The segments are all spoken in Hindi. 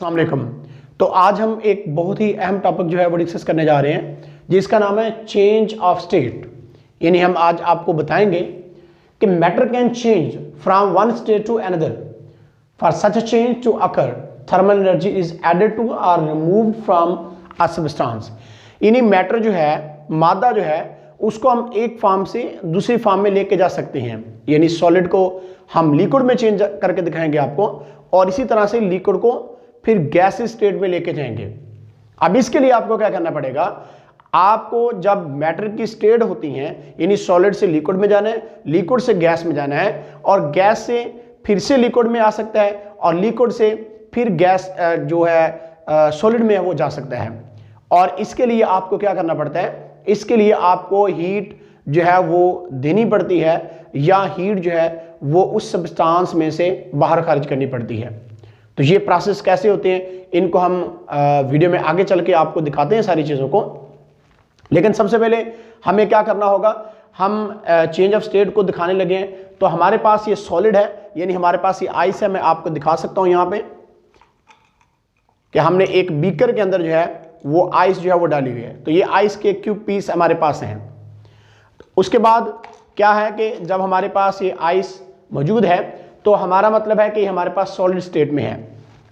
अस्सलाम वालेकुम। तो आज हम एक बहुत ही अहम टॉपिक जो है वो डिस्कस करने जा रहे हैं जिसका नाम है चेंज ऑफ स्टेट। यानी हम आज आपको बताएंगे कि matter can change from one state to another. For such a change to occur thermal energy is added to or removed from a substance. यानी मैटर जो है, मादा जो है, उसको हम एक फॉर्म से दूसरी फॉर्म में लेके जा सकते हैं। यानी सॉलिड को हम लिक्विड में चेंज करके दिखाएंगे आपको, और इसी तरह से लिक्विड को फिर गैस स्टेट में लेके जाएंगे। अब इसके लिए आपको क्या करना पड़ेगा, आपको जब मैटर की स्टेट होती हैं, यानी सॉलिड से लिक्विड में जाना है, लिक्विड से गैस में जाना है, और गैस से फिर से लिक्विड में आ सकता है, और लिक्विड से फिर गैस जो है सॉलिड में वो जा सकता है। और इसके लिए आपको क्या करना पड़ता है, इसके लिए आपको हीट जो है वो देनी पड़ती है, या हीट जो है वो उस सब्सटेंस में से बाहर खारिज करनी पड़ती है। तो ये प्रोसेस कैसे होते हैं, इनको हम वीडियो में आगे चल के आपको दिखाते हैं सारी चीज़ों को। लेकिन सबसे पहले हमें क्या करना होगा, हम चेंज ऑफ स्टेट को दिखाने लगे हैं। तो हमारे पास ये सॉलिड है, यानी हमारे पास ये आइस है। मैं आपको दिखा सकता हूँ यहाँ पे कि हमने एक बीकर के अंदर जो है वो आइस जो है वो डाली हुई है। तो ये आइस के क्यूब पीस हमारे पास हैं। उसके बाद क्या है कि जब हमारे पास ये आइस मौजूद है तो हमारा मतलब है कि हमारे पास सॉलिड स्टेट में है।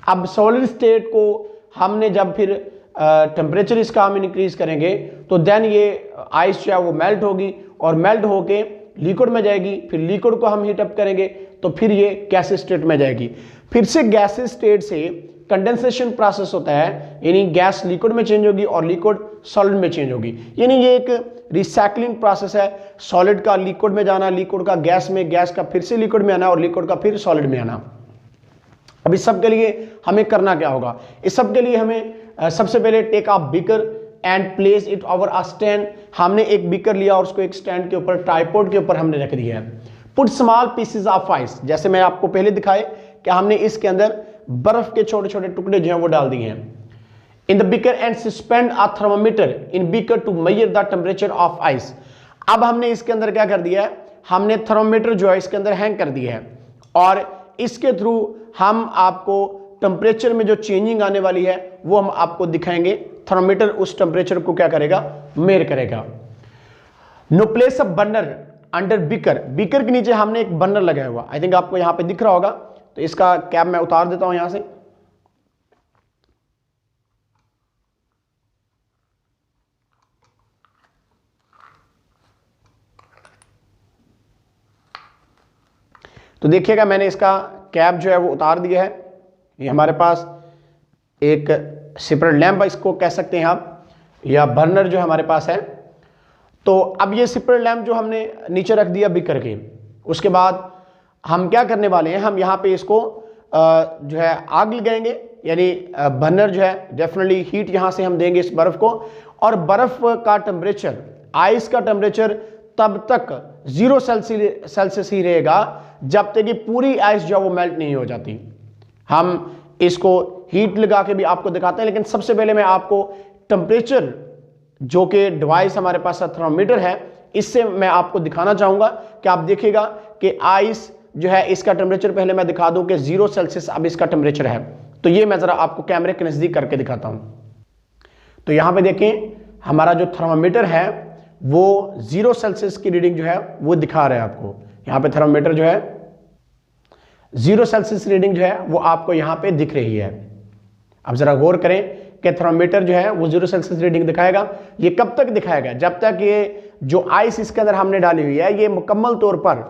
अब सॉलिड स्टेट को हमने जब फिर टेम्परेचर इसका हम इंक्रीज करेंगे तो देन ये आइस जो है वो मेल्ट होगी, और मेल्ट होके लिक्विड में जाएगी। फिर लिक्विड को हम हीट अप करेंगे तो फिर ये गैस स्टेट में जाएगी। फिर से गैस स्टेट से कंडेंसेशन प्रोसेस होता है, यानी गैस लिक्विड में चेंज होगी और लिक्विड सॉलिड में चेंज होगी। यानी ये एक रिसाइकलिंग प्रोसेस है, सॉलिड का लिक्विड में जाना, लिक्विड का गैस में, गैस का फिर से लिक्विड में आना, और लिक्विड का फिर सॉलिड में आना। अब इस सब के लिए हमें करना क्या होगा, इस सब के लिए हमें सबसे पहले take a beaker and place it over a stand. हमने एक बीकर लिया और उसको एक स्टैंड के ऊपर, ट्राइपॉड के ऊपर हमने रख दिया है। Put small pieces of ice, जैसे मैं आपको पहले दिखाए कि हमने इसके अंदर बर्फ के छोटे छोटे टुकड़े जो हैं वो डाल दिए हैं। In the beaker and suspend a thermometer in beaker to measure the temperature of ice. अब हमने इसके अंदर क्या कर दिया है, हमने थर्मामीटर जो है इसके अंदर हैंग कर दिया है, और इसके थ्रू हम आपको टेम्परेचर में जो चेंजिंग आने वाली है वो हम आपको दिखाएंगे। थर्मामीटर उस टेम्परेचर को क्या करेगा, मेयर करेगा। नो प्लेस अ बर्नर अंडर बीकर, बीकर के नीचे हमने एक बर्नर लगाया हुआ, आई थिंक आपको यहां पे दिख रहा होगा। तो इसका कैप मैं उतार देता हूं यहां से। तो देखिएगा मैंने इसका कैप जो है वो उतार दिया है। ये हमारे पास एक सेपरेट लैंप, इसको कह सकते हैं आप, या बर्नर जो हमारे पास है। तो अब ये सेपरेट लैंप जो हमने नीचे रख दिया बीकर के, उसके बाद हम क्या करने वाले हैं, हम यहाँ पे इसको जो है आग लगाएंगे। यानी बर्नर जो है डेफिनेटली हीट यहाँ से हम देंगे इस बर्फ को, और बर्फ का टेम्परेचर, आइस का टेम्परेचर तब तक 0 सेल्सियस ही रहेगा जब तक कि पूरी आइस जो है वो मेल्ट नहीं हो जाती। हम इसको हीट लगा के भी आपको दिखाते हैं, लेकिन सबसे पहले मैं आपको टेम्परेचर जो कि डिवाइस हमारे पास थर्मामीटर है, इससे मैं आपको दिखाना चाहूंगा कि आप देखिएगा कि आइस जो है इसका टेम्परेचर पहले मैं दिखा दूं कि 0 सेल्सियस अब इसका टेम्परेचर है। तो ये मैं जरा आपको कैमरे के नजदीक करके दिखाता हूं। तो यहां पे देखें, हमारा जो थर्मामीटर है वो 0 सेल्सियस की रीडिंग जो है वो दिखा रहा है आपको। यहां पे थर्मामीटर जो है 0 सेल्सियस रीडिंग जो है वो आपको यहां पे दिख रही है। अब जरा गौर करें कि थर्मामीटर जो है वो 0 सेल्सियस रीडिंग दिखाएगा। ये कब तक दिखाएगा, जब तक ये जो आइस इसके अंदर हमने डाली हुई है ये मुकम्मल तौर पर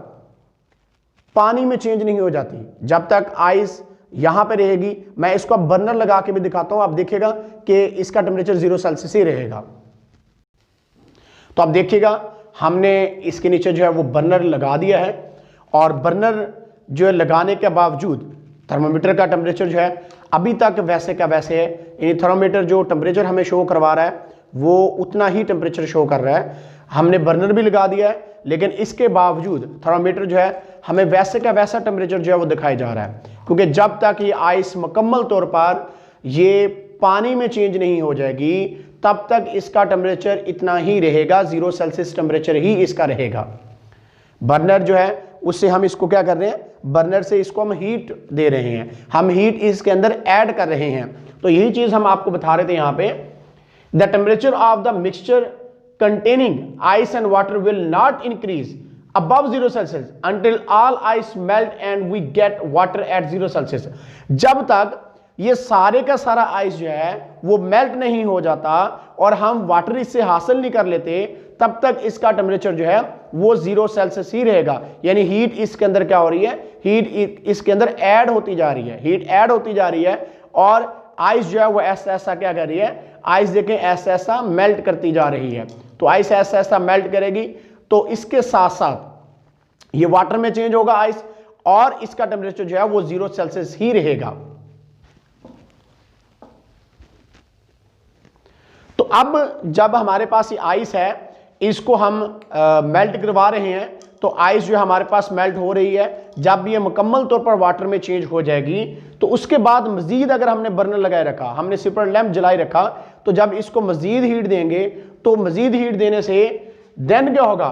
पानी में चेंज नहीं हो जाती, जब तक आइस यहां पे रहेगी। मैं इसको बर्नर लगा के भी दिखाता हूं, आप देखिएगा कि इसका टेम्परेचर 0 सेल्सियस ही रहेगा। तो आप देखिएगा हमने इसके नीचे जो है वो बर्नर लगा दिया है, और बर्नर जो है लगाने के बावजूद थर्मामीटर का टेम्परेचर जो है अभी तक वैसे का वैसे है। यानी थर्मामीटर जो टेम्परेचर हमें शो करवा रहा है वो उतना ही टेम्परेचर शो कर रहा है। हमने बर्नर भी लगा दिया है, लेकिन इसके बावजूद थर्मामीटर जो है हमें वैसे का वैसा टेम्परेचर जो है वो दिखाई जा रहा है, क्योंकि जब तक ये आइस मुकम्मल तौर पर ये पानी में चेंज नहीं हो जाएगी तब तक इसका टेम्परेचर इतना ही रहेगा, 0 सेल्सियस टेम्परेचर ही इसका रहेगा। बर्नर जो है उससे हम इसको क्या कर रहे हैं, बर्नर से इसको हम हीट दे रहे हैं, हम हीट इसके अंदर ऐड कर रहे हैं। तो यही चीज हम आपको बता रहे थे यहां पे, the temperature of the mixture containing ice and water will not increase above 0 Celsius until all ice melt and we get water at 0 Celsius। जब तक ये सारे का सारा आइस जो है वो मेल्ट नहीं हो जाता और हम वाटर इससे हासिल नहीं कर लेते, तब तक इसका टेम्परेचर जो है वो 0 सेल्सियस ही रहेगा। यानी हीट इसके अंदर क्या हो रही है, हीट इसके अंदर ऐड होती जा रही है, हीट ऐड होती जा रही है और आइस जो है वो ऐसा ऐसा क्या कर रही है, आइस देखें ऐसा ऐसा मेल्ट करती जा रही है। तो आइस ऐसा ऐसा मेल्ट करेगी, तो इसके साथ साथ ये वाटर में चेंज होगा आइस और इसका टेम्परेचर जो है वो 0 सेल्सियस ही रहेगा। तो अब जब हमारे पास ये आइस है, इसको हम मेल्ट करवा रहे हैं, तो आइस जो हमारे पास मेल्ट हो रही है। जब ये मुकम्मल तौर पर वाटर में चेंज हो जाएगी, तो उसके बाद मजीद अगर हमने बर्नर लगाए रखा, हमने सिपर लैंप जलाए रखा, तो जब इसको मजीद हीट देंगे, तो मजीद हीट देने से देन क्या होगा,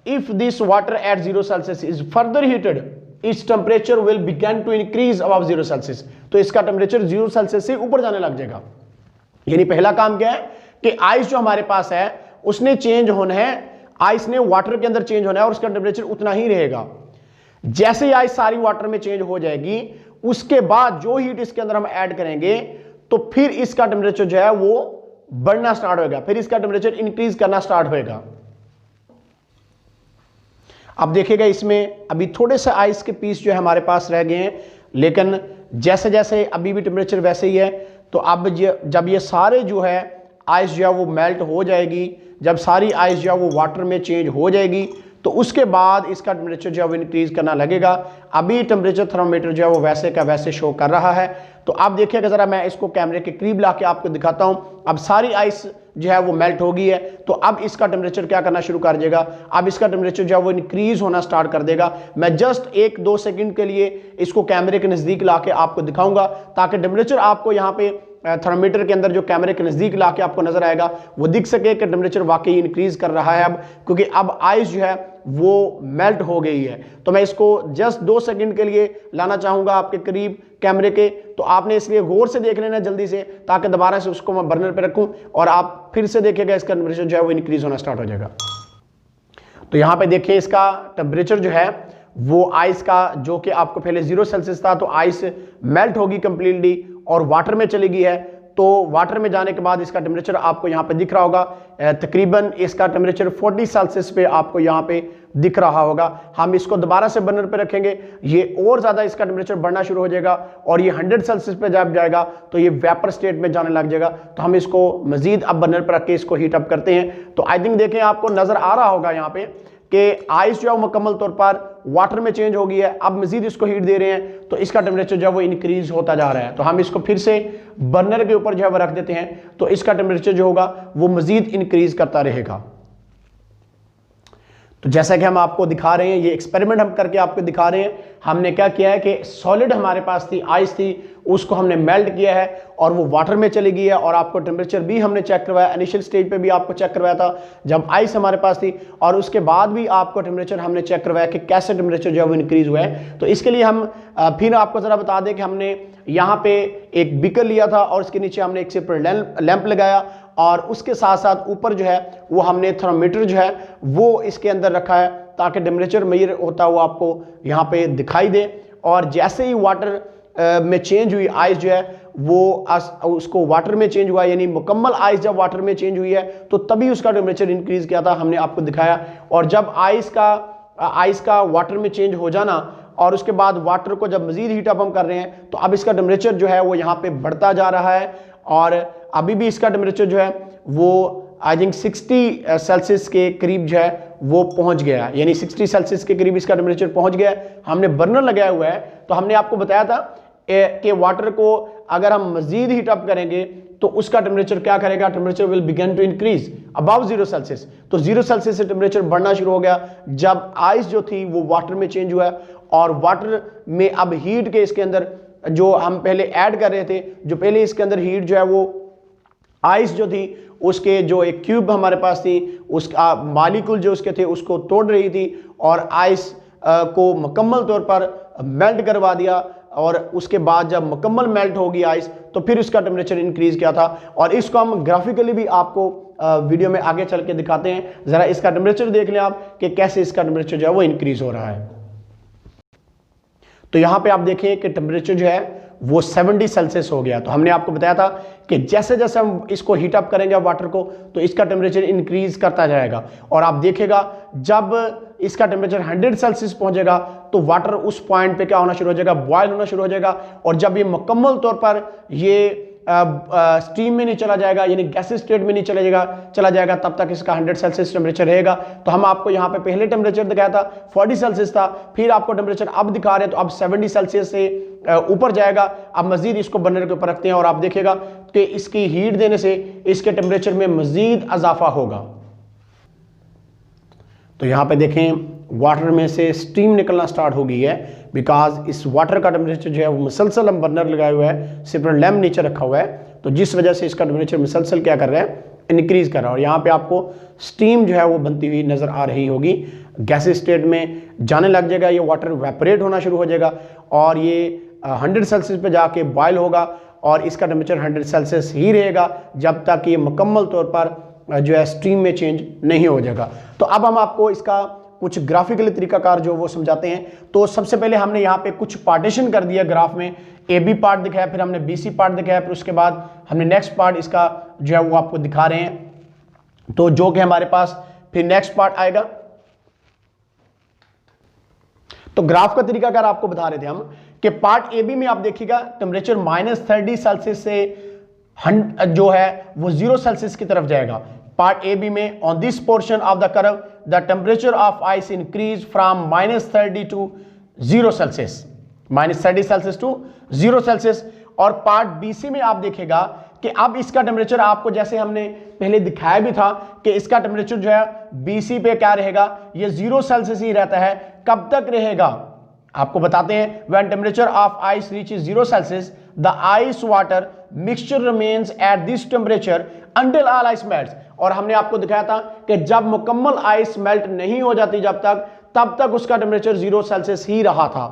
if this water at 0 celsius is further heated its temperature will begin to increase above 0 celsius. तो इसका टेम्परेचर 0 सेल्सियस से ऊपर जाने लग जाएगा। यानी पहला काम क्या है कि आइस जो हमारे पास है उसने चेंज होना है, आइस ने वाटर के अंदर चेंज होना है और उसका टेम्परेचर उतना ही रहेगा। जैसे ही आइस सारी वाटर में चेंज हो जाएगी, उसके बाद जो हीट इसके अंदर हम ऐड करेंगे, तो फिर इसका टेम्परेचर जो है वो बढ़ना स्टार्ट होगा, फिर इसका टेम्परेचर इंक्रीज करना स्टार्ट होगा। अब देखिएगा इसमें अभी थोड़े से आइस के पीस जो है हमारे पास रह गए हैं, लेकिन जैसे जैसे अभी भी टेम्परेचर वैसे ही है। तो अब जब ये सारे जो है आइस जो है वो मेल्ट हो जाएगी, जब सारी आइस जो है वो वाटर में चेंज हो जाएगी, तो उसके बाद इसका टेम्परेचर जो है वो इंक्रीज करना लगेगा। अभी टेम्परेचर थर्मोमीटर जो है वो वैसे का वैसे शो कर रहा है। तो आप देखिएगा जरा, मैं इसको कैमरे के करीब लाके आपको दिखाता हूं। अब सारी आइस जो है वो मेल्ट हो गई है, तो अब इसका टेम्परेचर क्या करना शुरू कर देगा, अब इसका टेम्परेचर जो है वो इंक्रीज होना स्टार्ट कर देगा। मैं जस्ट 1-2 सेकंड के लिए इसको कैमरे के नजदीक लाके आपको दिखाऊंगा, ताकि टेम्परेचर आपको यहाँ पे थर्मोमीटर के अंदर जो कैमरे के नजदीक लाके आपको नजर आएगा वो दिख सके कि टेम्परेचर वाकई इंक्रीज कर रहा है अब, क्योंकि अब आइस जो है वो मेल्ट हो गई है। तो मैं इसको जस्ट 2 सेकंड के लिए लाना चाहूंगा आपके करीब कैमरे के, तो आपने इसलिए गौर से देख लेना जल्दी से, ताकि दोबारा से उसको मैं बर्नर पे रखूं और आप फिर से देखिएगा इसका टेम्परेचर जो है वो इंक्रीज होना स्टार्ट हो जाएगा। तो यहाँ पे देखिए इसका टेम्परेचर जो है वो आइस का, जो कि आपको पहले 0 सेल्सियस था, तो आइस मेल्ट होगी कंप्लीटली और वाटर में चली गई है। तो वाटर में जाने के बाद इसका टेम्परेचर आपको यहाँ पे दिख रहा होगा, तकरीबन इसका टेम्परेचर 40 सेल्सियस पे आपको यहाँ पे दिख रहा होगा। हम इसको दोबारा से बर्नर पे रखेंगे, ये और ज़्यादा इसका टेम्परेचर बढ़ना शुरू हो जाएगा और ये 100 सेल्सियस पे जब जाएगा तो ये वेपर स्टेट में जाने लग जाएगा। तो हम इसको मजीद अब बर्नर पर रख के इसको हीट अप करते हैं। तो आई थिंक देखें आपको नज़र आ रहा होगा यहाँ पे कि आइस जो है मुकम्मल तौर पर वाटर में चेंज हो गई है। अब मजीद इसको हीट दे रहे हैं, तो इसका टेम्परेचर जो है वो इंक्रीज होता जा रहा है। तो हम इसको फिर से बर्नर के ऊपर जो है वो रख देते हैं, तो इसका टेम्परेचर जो होगा वो मजीद इंक्रीज करता रहेगा। तो जैसा कि हम आपको दिखा रहे हैं, ये एक्सपेरिमेंट हम करके आपको दिखा रहे हैं। हमने क्या किया है कि सॉलिड हमारे पास थी, आइस थी, उसको हमने मेल्ट किया है और वो वाटर में चली गई है। और आपको टेम्परेचर भी हमने चेक करवाया, इनिशियल स्टेज पे भी आपको चेक करवाया था जब आइस हमारे पास थी, और उसके बाद भी आपको टेम्परेचर हमने चेक करवाया कि कैसे टेम्परेचर जो है वो इंक्रीज हुआ है। तो इसके लिए हम फिर आपको ज़रा बता दें कि हमने यहाँ पे एक बीकर लिया था और इसके नीचे हमने एक सिपर लैंप लगाया, और उसके साथ साथ ऊपर जो है वो हमने थर्मोमीटर जो है वो इसके अंदर रखा है, ताकि टेम्परेचर मेजर होता हुआ आपको यहाँ पे दिखाई दे। और जैसे ही वाटर में चेंज हुई आइस जो है वो उसको वाटर में चेंज हुआ, यानी मुकम्मल आइस जब वाटर में चेंज हुई है तो तभी उसका टेम्परेचर इंक्रीज किया था, हमने आपको दिखाया। और जब आइस का वाटर में चेंज हो जाना और उसके बाद वाटर को जब मजीद हीट अप हम कर रहे हैं, तो अब इसका टेम्परेचर जो है वो यहाँ पे बढ़ता जा रहा है। और अभी भी इसका टेम्परेचर जो है वो आई थिंक 60 सेल्सियस के करीब जो है वो पहुंच गया, यानी 60 सेल्सियस के करीब इसका टेम्परेचर पहुंच गया। हमने बर्नर लगाया हुआ है, तो हमने आपको बताया था कि वाटर को अगर हम मजीद हीट अप करेंगे तो उसका टेम्परेचर क्या करेगा, temperature will begin to increase above 0 celsius. तो 0 सेल्सियस से टेम्परेचर बढ़ना शुरू हो गया जब आइस जो थी वो वाटर में चेंज हुआ, और वाटर में अब हीट के इसके अंदर जो हम पहले ऐड कर रहे थे, जो पहले इसके अंदर हीट जो है वो आइस जो थी उसके जो एक क्यूब हमारे पास थी, उसका मालिक्यूल जो उसके थे उसको तोड़ रही थी और आइस को मुकम्मल तौर पर मेल्ट करवा दिया और उसके बाद जब मुकम्मल मेल्ट होगी आइस तो फिर इसका टेम्परेचर इंक्रीज किया था। और इसको हम ग्राफिकली भी आपको वीडियो में आगे चल के दिखाते हैं। जरा इसका टेम्परेचर देख लें आप कि कैसे इसका टेम्परेचर जो है वो इंक्रीज हो रहा है। तो यहां पे आप देखें कि टेम्परेचर जो है वो 70 सेल्सियस हो गया। तो हमने आपको बताया था कि जैसे जैसे हम इसको हीट अप करेंगे वाटर को तो इसका टेम्परेचर इंक्रीज करता जाएगा। और आप देखिएगा जब इसका टेम्परेचर 100 सेल्सियस पहुंचेगा तो वाटर उस पॉइंट पे क्या होना शुरू हो जाएगा, बॉयल होना शुरू हो जाएगा। और जब ये मुकम्मल तौर पर ये स्टीम में नहीं चला जाएगा, यानी गैसेस स्टेट में नहीं चला जाएगा, तब तक इसका 100 सेल्सियस टेम्परेचर रहेगा। तो हम आपको यहाँ पे पहले टेम्परेचर दिखाया था 40 सेल्सियस था, फिर आपको टेम्परेचर अब दिखा रहे हैं तो अब 70 सेल्सियस से ऊपर जाएगा। अब मजीद इसको बर्नर के ऊपर रखते हैं और आप देखेगा कि इसकी हीट देने से इसके टेम्परेचर में मजीद इजाफा होगा। तो यहाँ पे देखें वाटर में से स्टीम निकलना स्टार्ट हो गई है, बिकॉज इस वाटर का टेम्परेचर जो है वो मुसलसल हम बर्नर लगाए हुआ है, सिर्फ लैम्प नीचे रखा हुआ है, तो जिस वजह से इसका टेम्परेचर मुसलसल क्या कर रहा है, इंक्रीज कर रहा है। और यहाँ पे आपको स्टीम जो है वो बनती हुई नजर आ रही होगी, गैसेस स्टेट में जाने लग जाएगा, ये वाटर वेपोरेट होना शुरू हो जाएगा और ये 100 सेल्सियस पे जाके बॉयल होगा और इसका टेम्परेचर 100 सेल्सियस ही रहेगा जब तक ये मुकम्मल तौर पर जो है स्टीम में चेंज नहीं हो जाएगा। तो अब हम आपको इसका कुछ ग्राफिकली तरीकाकार जो वो समझाते हैं। तो सबसे पहले हमने यहाँ पे कुछ पार्टीशन कर दिया ग्राफ में, ए बी पार्ट दिखाया, फिर हमने बी सी पार्ट दिखाया, फिर उसके बाद हमने नेक्स्ट पार्ट इसका जो है वो आपको दिखा रहे हैं। तो जो कि हमारे पास फिर नेक्स्ट पार्ट आएगा। तो ग्राफ का तरीकाकार आपको बता रहे थे हम कि पार्ट ए बी में आप देखिएगा टेम्परेचर -30 सेल्सियस से जो है वो 0 सेल्सियस की तरफ जाएगा। पार्ट ए बी में on this portion of the curve the temperature of ice increase from -30 to 0 celsius, -30 celsius to 0 celsius. और पार्ट बी सी में आप देखेगा कि अब इसका टेम्परेचर आपको जैसे हमने पहले दिखाया भी था कि इसका टेम्परेचर जो है बी सी पे क्या रहेगा, ये 0 सेल्सियस ही रहता है। कब तक रहेगा आपको बताते हैं। When temperature of ice reaches 0 Celsius the ice water mixture remains at this temperature until all ice melts. और हमने आपको दिखाया था कि जब मुकम्मल आइस मेल्ट नहीं हो जाती तब तक उसका टेम्परेचर 0 सेल्सियस ही रहा था।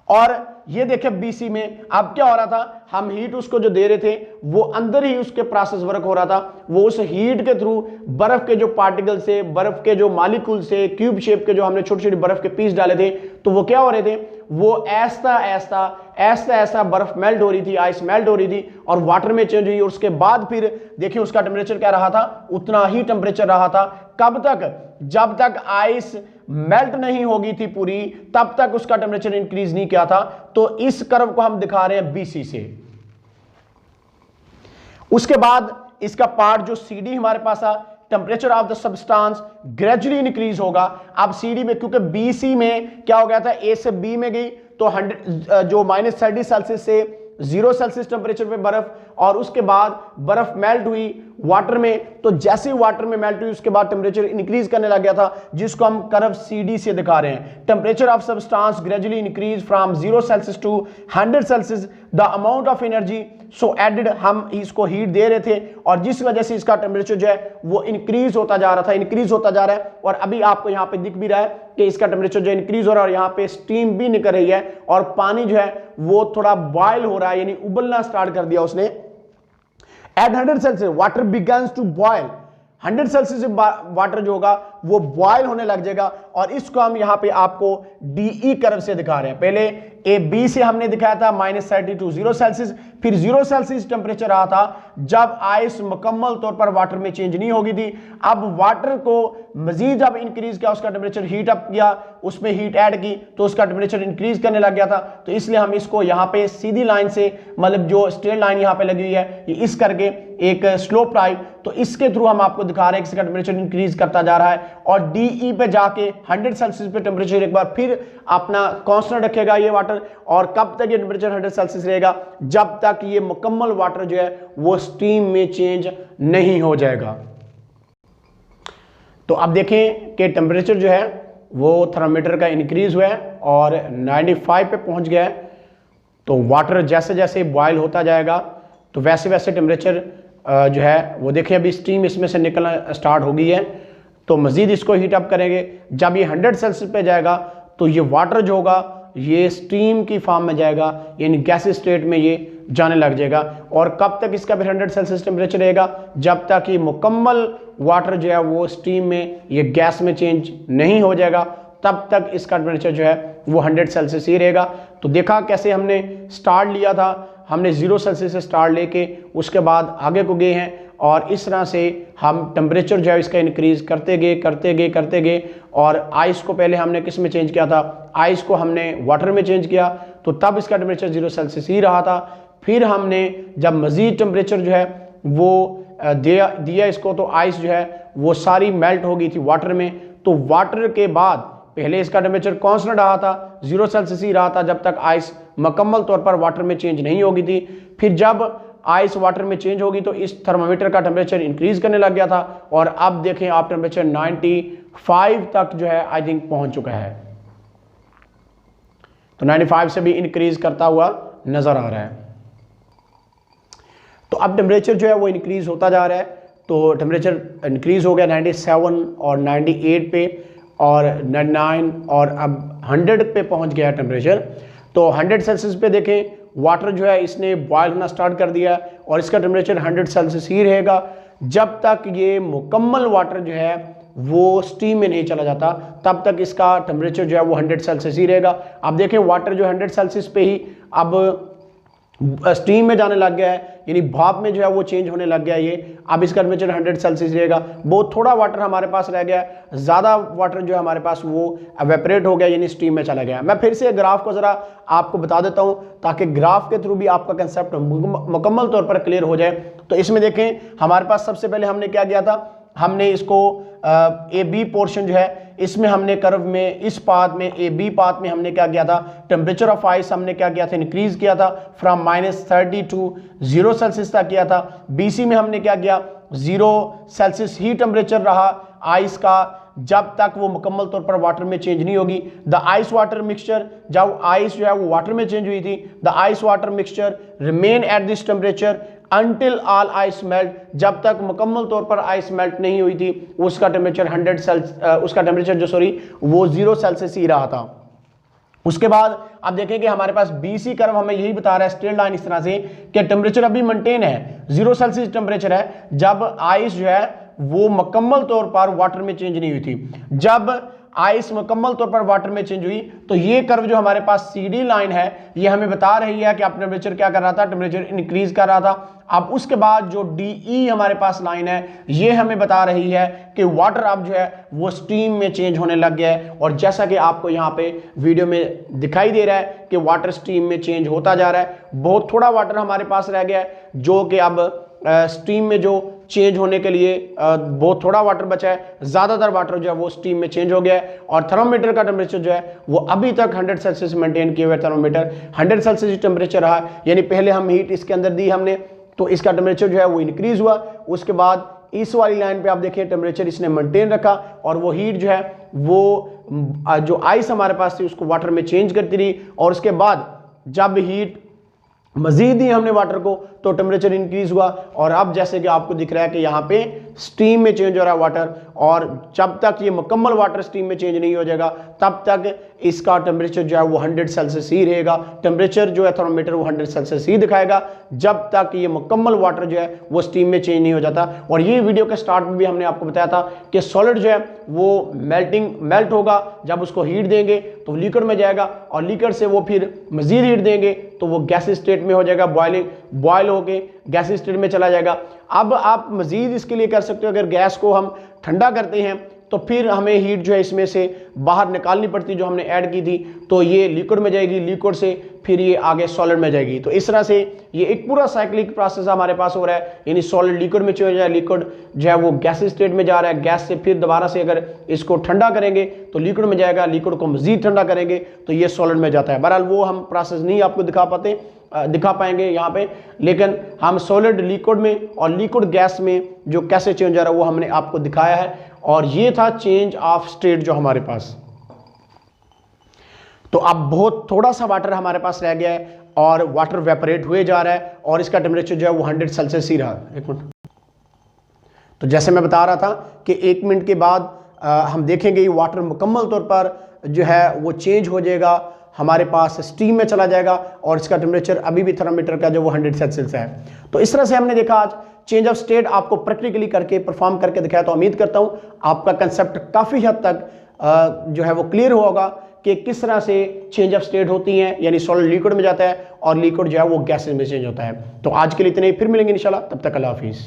और ये देखें बीसी में अब क्या हो रहा था, हम हीट उसको जो दे रहे थे वो अंदर ही उसके प्रोसेस वर्क हो रहा था। वो उस हीट के थ्रू बर्फ के जो पार्टिकल से, बर्फ के जो मॉलिक्यूल से, क्यूब शेप के जो हमने छोटे छोटे बर्फ के पीस डाले थे, तो वो क्या हो रहे थे, वो ऐसा बर्फ मेल्ट हो रही थी, आइस मेल्ट हो रही थी और वाटर में चेंज हुई। और उसके बाद फिर देखिए उसका टेम्परेचर क्या रहा था, उतना ही टेम्परेचर रहा था। कब तक, जब तक आइस मेल्ट नहीं होगी थी पूरी, तब तक उसका टेम्परेचर इंक्रीज नहीं किया था। तो इस कर्व को हम दिखा रहे हैं बीसी से। उसके बाद इसका पार्ट जो सीडी हमारे पास आ, temperature of the substance gradually increase होगा। अब सीडी में क्योंकि बीसी में क्या हो गया था, ए से बी में गई तो 100 जो -30 सेल्सियस से 0 सेल्सियस टेम्परेचर पे बर्फ, और उसके बाद बर्फ मेल्ट हुई वाटर में। तो जैसे ही वाटर में मेल्ट हुई उसके बाद टेम्परेचर इंक्रीज करने लग गया था, जिसको हम कर्व सीडी से दिखा रहे हैं। Temperature of substance gradually increase from 0 celsius to 100 celsius the amount of energy so added, हम इसको हीट दे रहे थे और जिस वजह से इसका टेम्परेचर जो है वो इंक्रीज होता जा रहा था, इंक्रीज होता जा रहा है। और अभी आपको यहाँ पे दिख भी रहा है कि इसका टेम्परेचर जो इंक्रीज हो रहा है और यहाँ पे स्टीम भी निकल रही है और पानी जो है वो थोड़ा बॉयल हो रहा है, यानी उबलना स्टार्ट कर दिया उसने। At 100 celsius water begins to boil, 100 celsius water जो होगा वो बॉयल होने लग जाएगा। और इसको हम यहाँ पे आपको डीई कर्व से दिखा रहे हैं। पहले ए बी से हमने दिखाया था -30 टू 0 सेल्सियस, फिर 0 सेल्सियस टेम्परेचर रहा था जब आइस मुकम्मल तौर पर वाटर में चेंज नहीं होगी थी। अब वाटर को मजीद जब इंक्रीज किया, उसका टेम्परेचर हीट अप किया, उसमें हीट ऐड की तो उसका टेम्परेचर इंक्रीज करने लग गया था। तो इसलिए हम इसको यहाँ पे सीधी लाइन से, मतलब जो स्ट्रेट लाइन यहाँ पे लगी हुई है, ये इस करके एक स्लोप टाइप, तो इसके थ्रू हम आपको दिखा रहे हैं कि इसका टेम्परेचर इंक्रीज करता जा रहा है। और डीई पे जाके 100 सेल्सियस पे टेम्परेचर एक बार फिर अपना कांस्टेंट रखेगा ये वाटर। और कब तक ये टेम्परेचर 100 सेल्सियस रहेगा, जब तक ये मुकम्मल वाटर जो है वो स्टीम में चेंज नहीं हो जाएगा। तो अब देखें कि टेम्परेचर जो है वो थर्मामीटर का इंक्रीज हुआ है और 95 पे पहुंच गया है। तो वाटर जैसे जैसे बॉयल होता जाएगा तो वैसे वैसे टेम्परेचर जो है वो देखें अभी स्टीम इसमें से निकलना स्टार्ट हो गई है। तो मजीद इसको हीट अप करेंगे, जब ये 100 सेल्सियस पे जाएगा तो ये वाटर जो होगा ये स्टीम की फॉर्म में जाएगा, यानी गैस स्टेट में ये जाने लग जाएगा। और कब तक इसका फिर 100 सेल्सियस टेम्परेचर रहेगा? जब तक ये मुकम्मल वाटर जो है वो स्टीम में, ये गैस में चेंज नहीं हो जाएगा, तब तक इसका टेम्परेचर जो है वो 100 सेल्सियस ही रहेगा। तो देखा कैसे हमने स्टार्ट लिया था, हमने 0 सेल्सियस से स्टार्ट लेके उसके बाद आगे को गए हैं, और इस तरह से हम टेम्परेचर जो है इसका इंक्रीज करते गए। और आइस को पहले हमने किस में चेंज किया था? आइस को हमने वाटर में चेंज किया, तो तब इसका टेम्परेचर 0 सेल्सियस ही रहा था। फिर हमने जब मज़ीद टेम्परेचर जो है वो दिया इसको, तो आइस जो है वो सारी मेल्ट हो गई थी वाटर में। तो वाटर के बाद पहले इसका टेम्परेचर कांस्टेंट रहा था, 0 सेल्सियस ही रहा था, जब तक आइस मुकम्मल तौर पर वाटर में चेंज नहीं होगी थी। फिर जब आइस वाटर में चेंज होगी तो इस थर्मामीटर का टेम्परेचर इंक्रीज करने लग गया था, और अब देखें आप टेम्परेचर 95 तक जो है आई थिंक पहुंच चुका है। तो 95 से भी इंक्रीज करता हुआ नजर आ रहा है। तो अब टेम्परेचर जो है वो इंक्रीज होता जा रहा है। तो टेम्परेचर इंक्रीज हो गया 97 और 98 पे और 99 और अब 100 पे पहुंच गया टेम्परेचर। तो 100 सेल्सियस पे देखें वाटर जो है इसने बॉयल होना स्टार्ट कर दिया, और इसका टेम्परेचर 100 सेल्सियस ही रहेगा जब तक ये मुकम्मल वाटर जो है वो स्टीम में नहीं चला जाता, तब तक इसका टेम्परेचर जो है वो 100 सेल्सियस ही रहेगा। अब देखें वाटर जो 100 सेल्सियस पे ही अब स्टीम में जाने लग गया है, यानी भाप में जो है वो चेंज होने लग गया है ये। अब इसका टेम्परेचर 100 सेल्सियस रहेगा। बहुत थोड़ा वाटर हमारे पास रह गया है, ज़्यादा वाटर जो है हमारे पास वो एवेपरेट हो गया, यानी स्टीम में चला गया। मैं फिर से ग्राफ को ज़रा आपको बता देता हूँ ताकि ग्राफ के थ्रू भी आपका कंसेप्ट मुकम्मल तौर पर क्लियर हो जाए। तो इसमें देखें हमारे पास सबसे पहले हमने क्या किया था, हमने इसको ए बी पोर्शन जो है इसमें हमने कर्व में इस पाथ में ए बी पाथ में हमने क्या किया था, टेम्परेचर ऑफ आइस हमने क्या किया था, इंक्रीज किया था फ्रॉम -30 टू 0 सेल्सियस तक किया था। बीसी में हमने क्या किया, 0 सेल्सियस ही टेम्परेचर रहा आइस का जब तक वो मुकम्मल तौर पर वाटर में चेंज नहीं होगी। द आइस वाटर मिक्सचर, जब आइस जो है वो वाटर में चेंज हुई थी, the ice water mixture remain at this temperature until all ice melt, जब तक मुकम्मल तौर पर आइस मेल्ट नहीं हुई थी उसका टेम्परेचर 100 सेल्सियस उसका टेम्परेचर जो वो 0 सेल्सियस ही रहा था। उसके बाद आप देखें कि हमारे पास बीसी कर्व हमें यही बता रहा है स्ट्रेट लाइन इस तरह से कि टेम्परेचर अभी मेंटेन है, 0 सेल्सियस टेम्परेचर है जब आइस जो है वो मुकम्मल तौर पर वाटर में चेंज नहीं हुई थी। जब आइस मुकम्मल तौर पर वाटर में चेंज हुई तो ये कर्व जो हमारे पास सीडी लाइन है ये हमें बता रही है कि आप टेम्परेचर क्या कर रहा था, टेम्परेचर इंक्रीज कर रहा था। अब उसके बाद जो डीई हमारे पास लाइन है ये हमें बता रही है कि वाटर अब जो है वो स्टीम में चेंज होने लग गया है, और जैसा कि आपको यहाँ पे वीडियो में दिखाई दे रहा है कि वाटर स्टीम में चेंज होता जा रहा है। बहुत थोड़ा वाटर हमारे पास रह गया है जो कि अब स्टीम में जो चेंज होने के लिए बहुत थोड़ा वाटर बचा है, ज़्यादातर वाटर जो है वो स्टीम में चेंज हो गया है। और थर्मोमीटर का टेम्परेचर जो है वो अभी तक 100 सेल्सियस मेंटेन किए हुए थर्मोमीटर 100 सेल्सियस टेम्परेचर रहा, यानी पहले हम हीट इसके अंदर दी हमने तो इसका टेम्परेचर जो है वो इंक्रीज हुआ। उसके बाद इस वाली लाइन पे आप देखिए टेम्परेचर इसने मेंटेन रखा, और वो हीट जो है वो जो आइस हमारे पास थी उसको वाटर में चेंज करती रही, और उसके बाद जब हीट मजीद दी हमने वाटर को तो टेम्परेचर इंक्रीज हुआ। और अब जैसे कि आपको दिख रहा है कि यहाँ पे स्टीम में चेंज हो रहा है वाटर, और जब तक ये मुकम्मल वाटर स्टीम में चेंज नहीं हो जाएगा तब तक इसका टेम्परेचर जो है वो 100 सेल्सियस ही रहेगा। टेम्परेचर जो है थर्मोमीटर वो 100 सेल्सियस ही दिखाएगा जब तक ये मुकम्मल वाटर जो है वो स्टीम में चेंज नहीं हो जाता। और ये वीडियो के स्टार्ट में भी हमने आपको बताया था कि सॉलिड जो है वो मेल्ट होगा, जब उसको हीट देंगे तो लिक्विड में जाएगा, और लिक्विड से वो फिर मजीद हीट देंगे तो वो गैस स्टेट में हो जाएगा, बॉयल होके गैस स्टेट में चला जाएगा। अब आप मजीद इसके लिए कर सकते हो, अगर गैस को हम ठंडा करते हैं तो फिर हमें हीट जो है इसमें से बाहर निकालनी पड़ती जो हमने ऐड की थी, तो ये लिक्विड में जाएगी, लिक्विड से फिर ये आगे सॉलिड में जाएगी। तो इस तरह से ये एक पूरा साइक्लिक प्रोसेस हमारे पास हो रहा है, यानी सॉलिड लिक्विड में चला जाए, लिक्विड जो है वो गैस स्टेट में जा रहा है, गैस से फिर दोबारा से अगर इसको ठंडा करेंगे तो लिक्विड में जाएगा, लिक्विड को मजीद ठंडा करेंगे तो ये सॉलिड में जाता है। बहरहाल वो हम प्रोसेस नहीं आपको दिखा पाएंगे यहाँ पे, लेकिन हम सॉलिड लिक्विड में और लिक्विड गैस में जो कैसे चेंज हो रहा है वो हमने आपको दिखाया है। और ये था चेंज ऑफ स्टेट जो हमारे पास। तो अब बहुत थोड़ा सा वाटर हमारे पास रह गया है और वाटर वेपरेट हुए जा रहा है, और इसका टेम्परेचर जो है वो 100 सेल्सियस ही रहा। एक मिनट, तो जैसे मैं बता रहा था कि 1 मिनट के बाद हम देखेंगे ये वाटर मुकम्मल तौर पर जो है वो चेंज हो जाएगा हमारे पास स्टीम में चला जाएगा और इसका टेम्परेचर अभी भी थर्मामीटर का जो वो 100 सेल्सियस है। तो इस तरह से हमने देखा आज चेंज ऑफ स्टेट आपको प्रैक्टिकली करके परफॉर्म करके दिखाया। तो उम्मीद करता हूं आपका कंसेप्ट काफ़ी हद तक जो है वो क्लियर होगा कि किस तरह से चेंज ऑफ स्टेट होती हैं, यानी सॉलिड लिक्विड में जाता है और लिक्विड जो है वो गैसेज में चेंज होता है। तो आज के लिए इतने ही, फिर मिलेंगे इंशाल्लाह, तब तक अल्लाह हाफिज़।